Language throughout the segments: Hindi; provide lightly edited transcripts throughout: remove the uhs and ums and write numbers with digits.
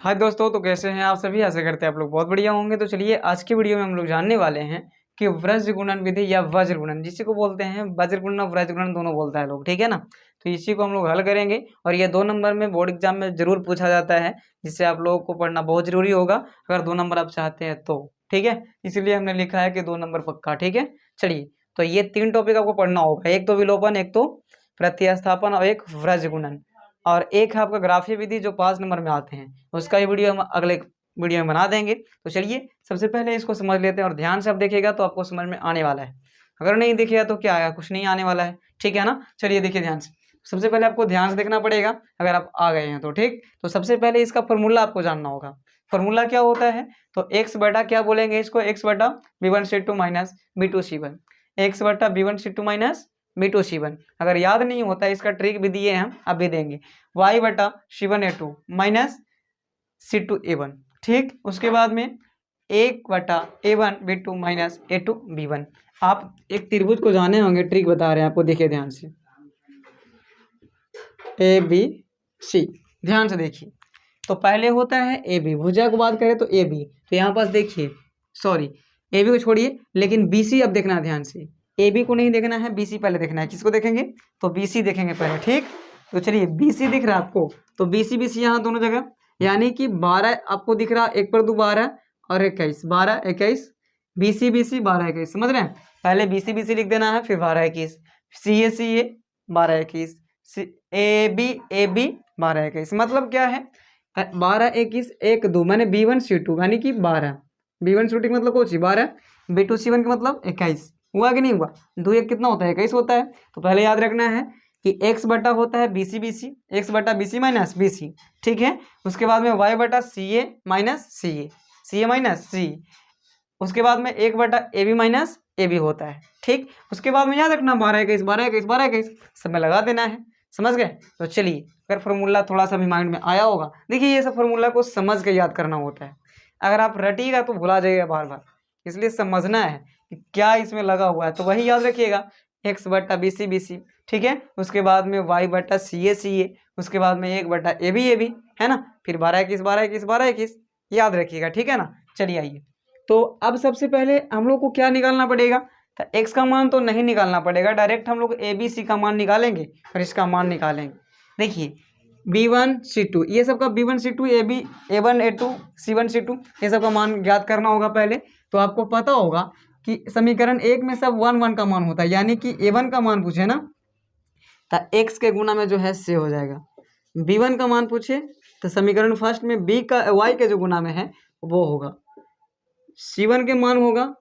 हाय दोस्तों, तो कैसे हैं आप सभी। आशा करते हैं आप लोग बहुत बढ़िया होंगे। तो चलिए आज की वीडियो में हम लोग जानने वाले हैं कि वज्र गुणन विधि या वज्र गुणन, जिसी को बोलते हैं वज्र गुणन और वज्र गुणन दोनों बोलता है लोग, ठीक है ना। तो इसी को हम लोग हल करेंगे और ये 2 नंबर में बोर्ड एग्जाम में जरूर पूछा जाता है, जिससे आप लोगों को पढ़ना बहुत जरूरी होगा अगर 2 नंबर आप चाहते हैं तो, ठीक है। इसलिए हमने लिखा है कि 2 नंबर पक्का, ठीक है। चलिए, तो ये 3 टॉपिक आपको पढ़ना होगा, एक तो विलोपन, एक तो प्रतिस्थापन और एक वज्र गुणन, और एक है आपका ग्राफीय विधि जो 5 नंबर में आते हैं। उसका ही वीडियो हम अगले वीडियो में बना देंगे। तो चलिए सबसे पहले इसको समझ लेते हैं और ध्यान से आप देखिएगा तो आपको समझ में आने वाला है। अगर नहीं देखिएगा तो क्या आएगा, कुछ नहीं आने वाला है, ठीक है ना। चलिए देखिए ध्यान से, सबसे पहले आपको ध्यान से देखना पड़ेगा अगर आप आ गए हैं तो, ठीक। तो सबसे पहले इसका फॉर्मूला आपको जानना होगा। फॉर्मूला क्या होता है, तो एक्स बटा क्या बोलेंगे इसको, एक्स बटा b1c2 माइनस b2c1, एक्स बटा b1c2 माइनस b2c1। अगर याद नहीं होता है इसका ट्रिक भी दिए हम अभी देंगे, y बटा c1a2 माइनस c2a1, ठीक। उसके बाद में 1 बटा a1b2 माइनस a2b1। आप एक त्रिभुज को जाने होंगे, ट्रिक बता रहे हैं आपको, देखिए ध्यान से, ए बी सी, ध्यान से देखिए। तो पहले होता है ए बी, भुजा को बात करें तो ए बी, तो यहाँ पास देखिए, सॉरी ए बी को छोड़िए, लेकिन बी सी अब देखना है ध्यान से। ए बी को नहीं देखना है, बी सी पहले देखना है। किसको देखेंगे, तो बी सी देखेंगे पहले, ठीक। तो चलिए बी सी दिख रहा है आपको, तो बी सी यहाँ दोनों जगह, यानी कि 12 आपको दिख रहा है, 1 पर 2 12 और 21, 12 21, बी सी 12 21, समझ रहे हैं। पहले बी सी लिख देना है, फिर 12 21, सी ए 12 21, ए बी 12 21, मतलब क्या है 12 21 1 2, मैंने b1c2 यानी कि 12, b1c2 का मतलब कौन सी 12, b2c1 का मतलब 21, हुआ कि नहीं हुआ। 2 1 कितना होता है, 21 होता है। तो पहले याद रखना है कि x बटा होता है बी सी, एक्स बटा B C minus B C, ठीक है। उसके बाद में y बटा सी ए माइनस सी ए माइनस सी, उसके बाद में 1 बटा A B minus A B होता है, ठीक। उसके बाद में याद रखना 12 21 12 21 12 21, सब में लगा देना है, समझ गए। तो चलिए, अगर फॉर्मूला थोड़ा सा भी माइंड में आया होगा, देखिए ये सब फॉर्मूला को समझ के याद करना होता है। अगर आप रटिएगा तो भुला जाइएगा बार बार, इसलिए समझना है कि क्या इसमें लगा हुआ है, तो वही याद रखिएगा, एक्स बटा बी सी, ठीक है। उसके बाद में वाई बटा सी ए, उसके बाद में 1 बटा ए बी, है ना। फिर 12 21 12 21 12 21, याद रखिएगा, ठीक है ना। चलिए आइए, तो अब सबसे पहले हम लोग को क्या निकालना पड़ेगा, तो एक्स का मान तो नहीं निकालना पड़ेगा, डायरेक्ट हम लोग ए बी सी का मान निकालेंगे और इसका मान निकालेंगे। देखिए b1c2, ये सब का b1c2 a1 a2 c1 c2, ये सब का मान ज्ञात करना होगा पहले। तो आपको पता होगा कि समीकरण 1 में सब 1 1 का मान होता है, यानी कि a1 का मान पूछे ना, तो x के गुना में जो है से हो जाएगा। b1 का मान पूछे तो समीकरण फर्स्ट में b का y के जो गुना में है वो होगा, c1 के मान होगा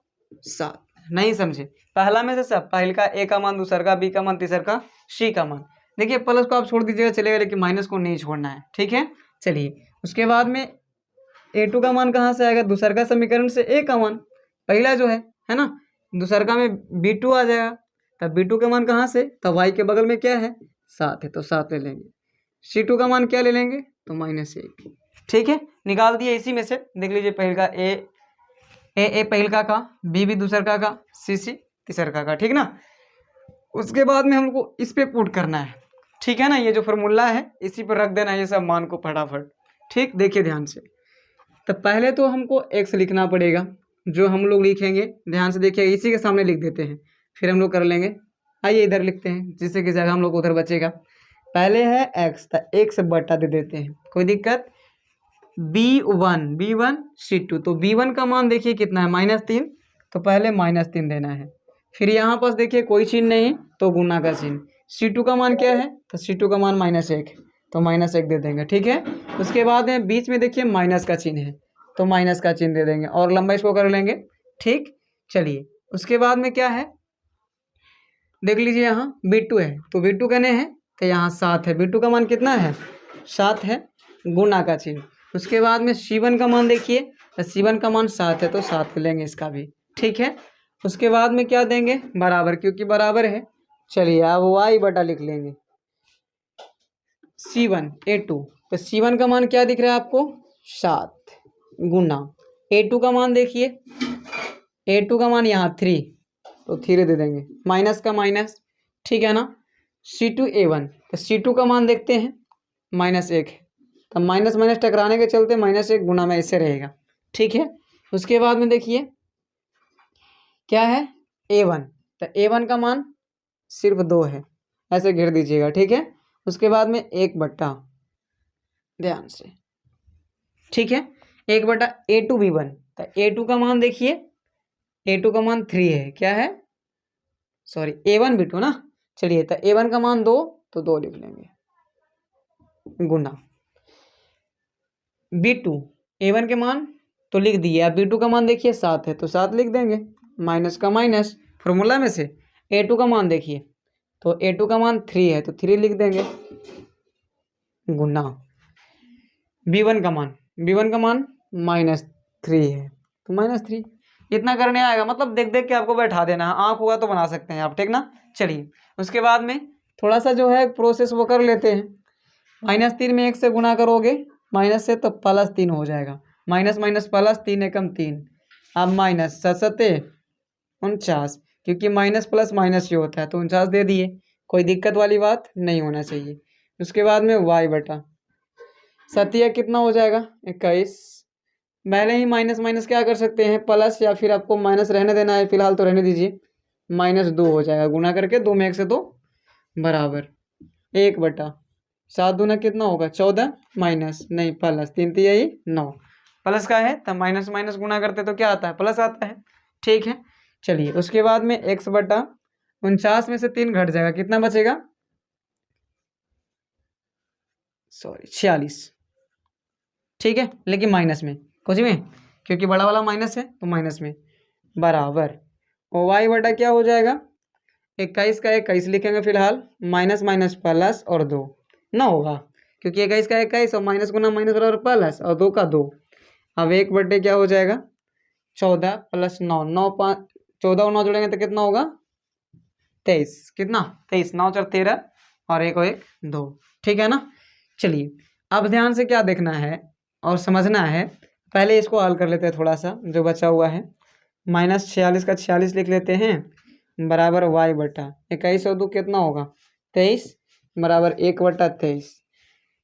7। नहीं समझे, पहला में से सब, पहले का a का मान, दूसर का b का मान, तीसर का c का मान। देखिए प्लस को आप छोड़ दीजिएगा चलेगा, लेकिन माइनस को नहीं छोड़ना है, ठीक है। चलिए उसके बाद में a2 का मान कहाँ से आएगा, दूसर का समीकरण से a का मान, पहला जो है ना। दूसर का में b2 आ जाएगा, तब b2 का मान कहाँ से, तब y के बगल में क्या है 7 है, तो 7 ले लेंगे। c2 का मान क्या ले लेंगे, तो -1, ठीक है। निकाल दिए इसी में से, देख लीजिए पहले का ए पहल का बी दूसर का सी तीसर का, ठीक ना। उसके बाद में हमको इस पे पुट करना है, ठीक है ना। ये जो फॉर्मूला है इसी पर रख देना है ये सब मान को फटाफट, ठीक। देखिए ध्यान से, तो पहले तो हमको x लिखना पड़ेगा, जो हम लोग लिखेंगे ध्यान से देखिए, इसी के सामने लिख देते हैं, फिर हम लोग कर लेंगे। आइए इधर लिखते हैं, जिससे कि जगह हम लोग उधर बचेगा। पहले है x, तो x बटा दे देते हैं, कोई दिक्कत। b1c2, तो b1 का मान देखिए कितना है -3, तो पहले -3 देना है। फिर यहाँ पास देखिए कोई चिन्ह नहीं, तो गुना का चिन्ह। c2 का मान क्या है, तो c2 का मान -1, तो -1 दे देंगे, ठीक है। उसके बाद में बीच में देखिए माइनस का चिन्ह है, तो माइनस का चिन्ह दे देंगे और लंबा इसको कर लेंगे, ठीक। चलिए उसके बाद में क्या है, देख लीजिए यहाँ b2 है, तो b2 कहने हैं, तो यहाँ 7 है, b2 का मान कितना है 7 है, गुना का चिन्ह। उसके बाद में c1 का मान देखिए, तो c1 का मान 7 है, तो 7 लेंगे इसका भी, ठीक है। उसके बाद में क्या देंगे, बराबर, क्योंकि बराबर है। चलिए अब y बटा लिख लेंगे c1 a2, तो c1 का मान क्या दिख रहा है आपको 7, गुना a2 का मान देखिए, a2 का मान यहाँ 3, तो 3 दे देंगे, माइनस का माइनस, ठीक है ना। c2 a1, तो c2 का मान देखते हैं -1 है, तो माइनस माइनस टकराने के चलते -1 गुना में इससे रहेगा। ठीक है, उसके बाद में देखिए क्या है A1, तो A1 का मान सिर्फ 2 है, ऐसे घेर दीजिएगा। ठीक है, उसके बाद में 1/, ध्यान से, ठीक है, 1/, A2 B1, तो A2 का मान देखिए, A2 का मान 3 है, क्या है, सॉरी A1 B2 ना, चलिए, तो A1 का मान 2, तो 2 लिख लेंगे गुना B2, A1 के मान तो लिख दिए, अब B2 का मान देखिए 7 है, तो 7 लिख देंगे, माइनस का माइनस, फॉर्मूला में से A2 का मान देखिए, तो A2 का मान 3 है, तो 3 लिख देंगे गुना B1 का मान, B1 का मान -3 है, तो -3, इतना करने आएगा। मतलब देख देख के आपको बैठा देना है, आँख होगा तो बना सकते हैं आप, ठीक ना। चलिए, उसके बाद में थोड़ा सा जो है प्रोसेस वो कर लेते हैं। -3 में 1 से गुना करोगे, माइनस से, तो +3 हो जाएगा, माइनस माइनस प्लस, 3 एकम 3, अब माइनस 7 49, क्योंकि माइनस प्लस माइनस ही होता है, तो 49 दे दिए, कोई दिक्कत वाली बात नहीं होना चाहिए। उसके बाद में y/7 कितना हो जाएगा 21, पहले ही माइनस माइनस क्या कर सकते हैं प्लस, या फिर आपको माइनस रहने देना है फिलहाल तो रहने दीजिए, -2 हो जाएगा, गुना करके 2 में 1 से 2 बराबर 1/7 दूना कितना होगा 14, माइनस नहीं प्लस, 3 यही 9, प्लस का है तब माइनस माइनस गुना करते तो क्या आता है, प्लस आता है। ठीक है, चलिए, उसके बाद में x/49 में से 3 घट जाएगा, कितना बचेगा, सॉरी 46, ठीक है, लेकिन माइनस में, कुछ में, क्योंकि बड़ा वाला माइनस है तो माइनस में, बराबर, और y/, क्या हो जाएगा 21 का 21 लिखेंगे फिलहाल, माइनस माइनस प्लस और 2 ना होगा, क्योंकि 21 का 21 और माइनस गुना माइनस बराबर प्लस और 2 का 2, अब 1/, क्या हो जाएगा 14 + 9, 9 5 14 और 9 जोड़ेंगे तो कितना होगा 23, कितना 23, 9 4 13 और 1 और 1 2, ठीक है ना। चलिए, अब ध्यान से क्या देखना है और समझना है, पहले इसको हल कर लेते हैं थोड़ा सा जो बचा हुआ है, -46 का 46 लिख लेते हैं, बराबर y/, 21 और 2 कितना होगा 23, बराबर 1/23,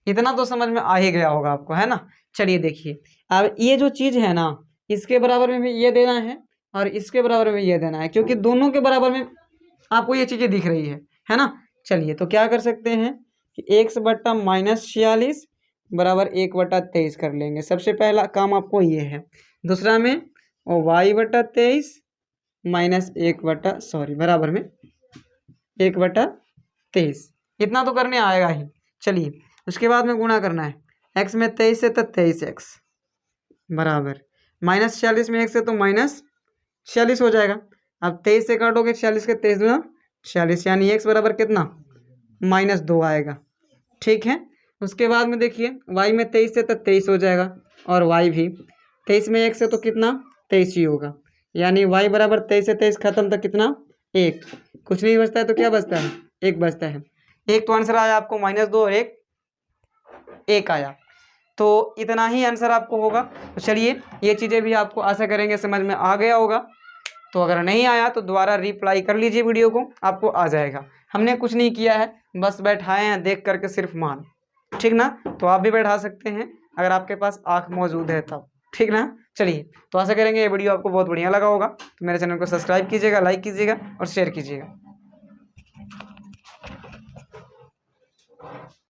इतना तो समझ में आ ही गया होगा आपको, है ना। चलिए देखिए, अब ये जो चीज़ है ना, इसके बराबर में भी ये देना है और इसके बराबर में ये देना है, क्योंकि दोनों के बराबर में आपको ये चीज़ें दिख रही है ना। चलिए, तो क्या कर सकते हैं कि x/-46 बराबर 1/23 कर लेंगे, सबसे पहला काम आपको ये है। दूसरा में और y/23 बराबर में 1/23, इतना तो करने आएगा ही। चलिए, उसके बाद में गुणा करना है, x में 23 से तो 23x बराबर, -46 में 1 से तो -46 हो जाएगा। अब 23 से काटोगे 46 के 23 दूना 46, यानी x बराबर कितना -2 आएगा। ठीक है, उसके बाद में देखिए y में 23 से तो 23 हो जाएगा, और y भी 23 में 1 से तो कितना 23 ही होगा, यानी y बराबर 23 से 23 खत्म तो कितना 1, कुछ नहीं बचता है तो क्या बचता है 1 बचता है। एक तो आंसर आया आपको -2 और 1 आया, तो इतना ही आंसर आपको होगा। तो चलिए, ये चीज़ें भी आपको आशा करेंगे समझ में आ गया होगा, तो अगर नहीं आया तो दोबारा रिप्लाई कर लीजिए वीडियो को, आपको आ जाएगा। हमने कुछ नहीं किया है, बस बैठाए हैं देख करके सिर्फ मान, ठीक ना। तो आप भी बैठा सकते हैं अगर आपके पास आँख मौजूद है तब, ठीक ना। चलिए, तो आशा करेंगे ये वीडियो आपको बहुत बढ़िया लगा होगा, तो मेरे चैनल को सब्सक्राइब कीजिएगा, लाइक कीजिएगा और शेयर कीजिएगा।